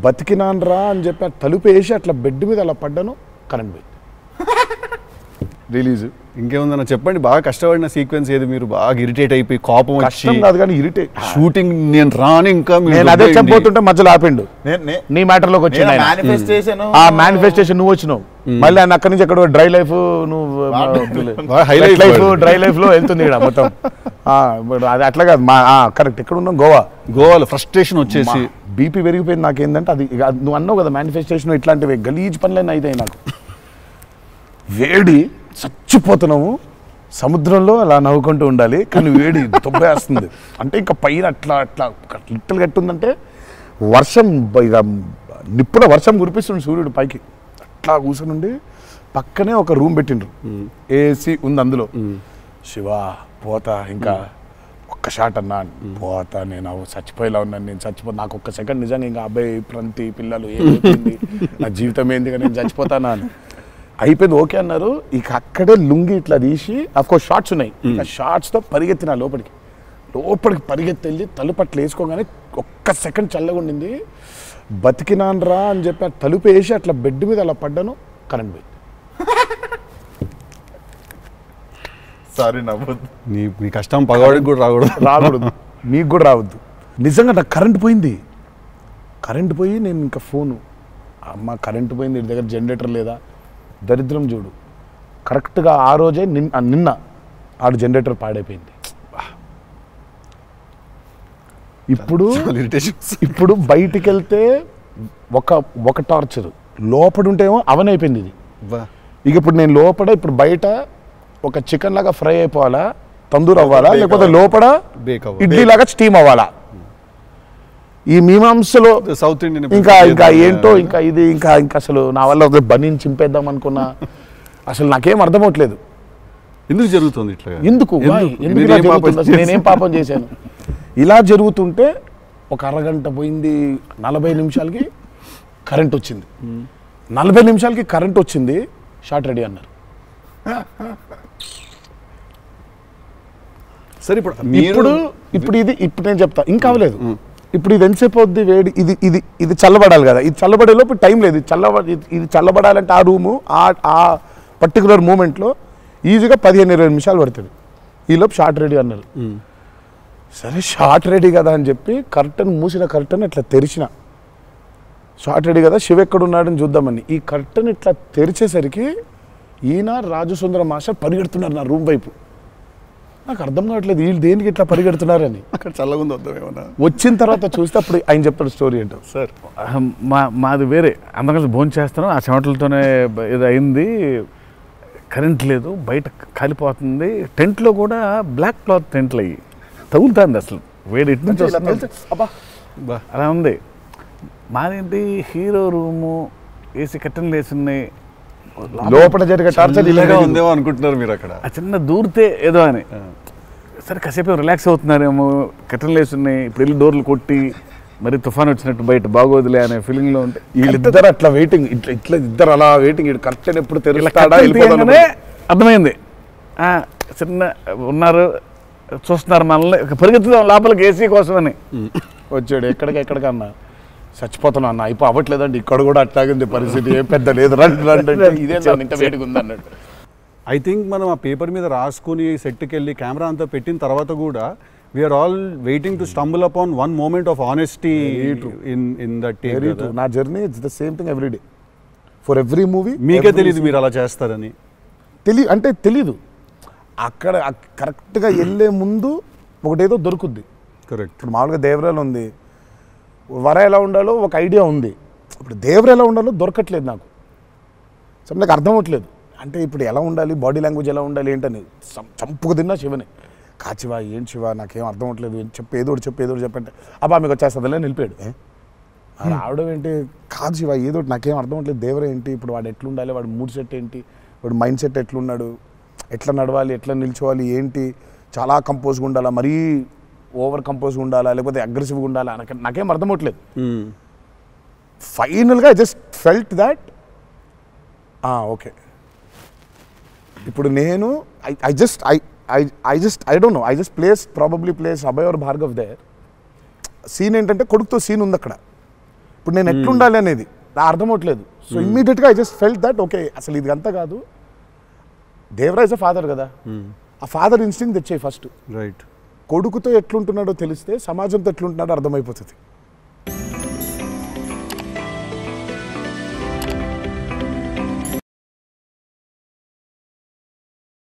బతికినాన్రా అని చెప్పి తలుపు వేసి అట్లా బెడ్ మీద అలా పడ్డాను, కరెంట్ పోయింది. రిలీజ్ ఇంకేముందన్న చెప్పండి. బాగా కష్టపడిన సీక్వెన్స్ ఏది? మీరు బాగా ఇరిటేట్ అయిపోయి కోపం కష్టం కాదు కానీ ఇరిటేట్. షూటింగ్ నేను రాని ఇంకా నేను అదే చెప్పబోతుంటే మధ్యలో ఆపిండు. నీ మ్యాటర్లోకి వచ్చింది మేనిఫెస్టేషన్. నువ్వు వచ్చినావు మళ్ళీ ఆయన అక్కడి నుంచి ఎక్కడ డ్రై లైఫ్, నువ్వు డ్రై లైఫ్ లో వెళ్తుంది ఇక్కడ మొత్తం. అది అట్లా కాదు, కరెక్ట్. ఎక్కడ ఉన్నాం? గోవాలో ఫ్రస్ట్రేషన్ వచ్చేసి బీపీ పెరిగిపోయింది. నాకేందంటే అది నువ్వు అన్నావు కదా మేనిఫెస్టేషన్, ఇట్లాంటివి గలీజ్ పనులన్నీ అయితే నాకు వేడి చచ్చిపోతున్నాము. సముద్రంలో అలా నవ్వుకుంటూ ఉండాలి కానీ వేడి తొబ్బేస్తుంది. అంటే ఇంకా పైన అట్లా అట్లా లిట్టలు కట్టుందంటే వర్షం, ఇక నిప్పున వర్షం కురిపిస్తుంది సూర్యుడు పైకి. అట్లా కూర్చొని పక్కనే ఒక రూమ్ పెట్టిండ్రు, ఏసీ ఉంది అందులో. శివా పోతా, ఇంకా ఒక్క షాట్ అన్నా పోతా, నేను చచ్చిపోయేలా ఉన్నాను, నేను చచ్చిపోతా. నాకు ఒక్క సెకండ్ నిజంగా ఇంకా అబ్బాయి ప్రంతి పిల్లలు ఏమైంది, నా జీవితం ఏంది, నేను చచ్చిపోతానా అని అయిపోయింది. ఓకే అన్నారు. ఇక అక్కడే లుంగి ఇట్లా తీసి, అఫ్కోర్స్ షార్ట్స్ ఉన్నాయి, ఆ షార్ట్స్తో పరిగెత్తిన లోపలికి పరిగెత్తి వెళ్ళి తలుపు అట్లా వేసుకోగానే ఒక్క సెకండ్ చల్లగా ఉండింది. బతికినాన్రా అని చెప్పి తలుపు వేసి అట్లా బెడ్ మీద అలా పడ్డాను, కరెంట్ పోయింది. సారీ నవ్వద్దు. నీ కష్టం పగవాడికి కూడా రాకూడదు, మీకు కూడా రావద్దు. నిజంగా నాకు కరెంట్ పోయింది. కరెంట్ పోయి నేను ఇంకా ఫోను, అమ్మ కరెంట్ పోయింది, ఇంటి దగ్గర జనరేటర్ లేదా, దరిద్రం చూడు. కరెక్ట్గా ఆ రోజే నిన్న ఆడు జనరేటర్ పాడైపోయింది. ఇప్పుడు బయటికి వెళ్తే ఒక టార్చర్, లోపల ఉంటేమో అవనైపోయింది ఇది. ఇక ఇప్పుడు నేను లోపల, ఇప్పుడు బయట ఒక చికెన్ లాగా ఫ్రై అయిపోవాలా, తందూరు అవ్వాలా, లేకపోతే లోపల ఇడ్లీ లాగా స్టీమ్ అవ్వాలా. ఈ మీమాంసలో సౌత్ ఇండియన్ ఇంకా ఏంటో ఇంకా ఇది ఇంకా అసలు నా వల్ల బనీని చింపేద్దాం అనుకున్నా. అసలు నాకేం అర్థమవట్లేదు ఎందుకు జరుగుతుంది ఇట్లా, ఎందుకు ఇలా జరుగుతుంది, నేనేం పాపం చేశాను. ఇలా జరుగుతుంటే ఒక అరగంట పోయింది, 40 నిమిషాలకి కరెంట్ వచ్చింది. 40 నిమిషాలకి కరెంట్ వచ్చింది, షార్ట్ రెడీ అన్నారు. సరే ఇప్పుడు నేను చెప్తా, ఇంకా అవ్వలేదు. ఇప్పుడు ఇది ఎంతసేపు అవుద్ది వేడి, ఇది చల్లబడాలి కదా, ఇది చల్లబడేలోపు టైం లేదు. ఇది చల్లబడాలంటే ఆ రూము ఆ పర్టికులర్ మూమెంట్లో ఈజీగా 15-20 నిమిషాలు పడుతుంది. ఈలోపు షార్ట్ రెడీ అన్నారు. సరే షార్ట్ రెడీ కదా అని చెప్పి మూసిన కర్టన్ ఇట్లా తెరిచిన, షార్ట్ రెడీ కదా శివ ఎక్కడున్నాడని చూద్దామని. ఈ కర్టన్ ఇట్లా తెరిచేసరికి ఈయన రాజు సుందరం మాస్టర్ పరిగెడుతున్నారు నా రూమ్ వైపు. నాకు అర్థం కావట్లేదు వీళ్ళు దేనికి ఇట్లా పరిగెడుతున్నారని. అక్కడ చల్లగుంది వద్దాం ఏమన్నా. వచ్చిన తర్వాత చూస్తే అప్పుడు ఆయన చెప్తాడు స్టోరీ ఏంటో. సార్ మాది వేరే, అందరం భోజనం చేస్తాను, ఆ చెమటలతోనే ఇది అయింది, కరెంట్ లేదు, బయట కాలిపోతుంది, టెంట్లో కూడా బ్లాక్ క్లాత్ టెంట్లు అయ్యి తగులుతుంది, అసలు వేడి ఇటు నుంచి వస్తుంది, అలా ఉంది. మాదేంటి హీరో రూము, ఏసీ కట్టెలు వేసి ఉన్నాయి, లోపల జరిగే టార్చర్ ఇలాగా ఉందేమో అనుకుంటున్నారు మీరు. అక్కడ ఆ చిన్న దూరితే ఏదో అని, సరే కాసేపు రిలాక్స్ అవుతున్నారేమో, కట్టెలు వేసి ఉన్నాయి, ఇప్పుడు వెళ్ళి డోర్లు కొట్టి మరి తుఫాన్ వచ్చినట్టు బయట బాగోదులే అనే ఫీలింగ్లో ఉంటే వీళ్ళిద్దరు అట్లా వెయిటింగ్, ఇట్లా ఇద్దరు అలా వెయిటింగ్, కర్టెన్ ఎప్పుడు తెరుస్తాడా అర్థమైంది. చిన్న ఉన్నారు చూస్తున్నారు మనల్ని, పరిగెత్తుదాం లోపలికి ఏసీ కోసం అని వచ్చాడు. ఎక్కడికన్నా చచ్చిపోతున్నా అన్న, అయిపో అవ్వట్లేదండి, ఇక్కడ కూడా అట్లాగింది పరిస్థితి, ఏం పెద్ద లేదు, రండి ఇదే ఇంత వేడిగా ఉంది అన్నట్టు. ఐ థింక్ మనం ఆ పేపర్ మీద రాసుకుని సెట్కి వెళ్ళి కెమెరా అంతా పెట్టిన తర్వాత కూడా we're all waiting to stumble upon one moment of honesty in that take. నా journey it's the same thing every day for every movie. మీకే తెలియదు మీరు అలా చేస్తారని? తెలీదు. అక్కడ కరెక్ట్గా వెళ్ళే ముందు ఒకటేదో దొరుకుద్ది. కరెక్ట్. ఇప్పుడు మామూలుగా దేవరాలు ఉంది, వర ఎలా ఉండాలో ఒక ఐడియా ఉంది, ఇప్పుడు దేవర ఎలా ఉండాలో దొరకట్లేదు నాకు. సో నాకు అర్థం అవ్వట్లేదు, అంటే ఇప్పుడు ఎలా ఉండాలి, బాడీ లాంగ్వేజ్ ఎలా ఉండాలి ఏంటని చంపుకు తిన్నా శివని. కాచివా ఏంటి శివ నాకేం అర్థం అవ్వట్లేదు, ఏదో చెప్పంటే అబ్బా మీకు వచ్చేస్తుందిలే నిలిపాడు. రావడం ఏంటి కాదు శివ, ఏదో నాకేం అర్థం అవ్వట్లేదు, దేవర ఏంటి, ఇప్పుడు వాడు ఎట్లుండాలి, వాడు మూడ్ సెట్ ఏంటి, వాడు మైండ్ సెట్ ఎట్లున్నాడు, ఎట్లా నడవాలి, ఎట్లా నిల్చోవాలి ఏంటి, చాలా కంపోజ్గా ఉండాలా, మరీ ఓవర్ కంపోజ్గా ఉండాలా, లేకపోతే అగ్రెసివ్గా ఉండాలా, నాకేం అర్థం అవ్వట్లేదు. ఫైనల్గా I just felt that okay ఇప్పుడు నేను I don't know, I just probably place Abhay or Bhargav there. Scene ఏంటంటే కొడుకుతో సీన్ ఉంది అక్కడ, ఇప్పుడు నేను ఎట్లుండాలి అనేది నా అర్థం అవట్లేదు. సో ఇమ్మీడియట్గా I just felt that okay అసలు ఇది అంతా కాదు, దేవరాజ్ ఫాదర్ కదా, ఆ ఫాదర్ ఇన్స్టింక్ట్ తెచ్చేయి ఫస్ట్. రైట్. కొడుకుతో ఎట్లుంటున్నాడో తెలిస్తే సమాజంతో ఎట్లుంటున్నాడో అర్థమైపోతుంది.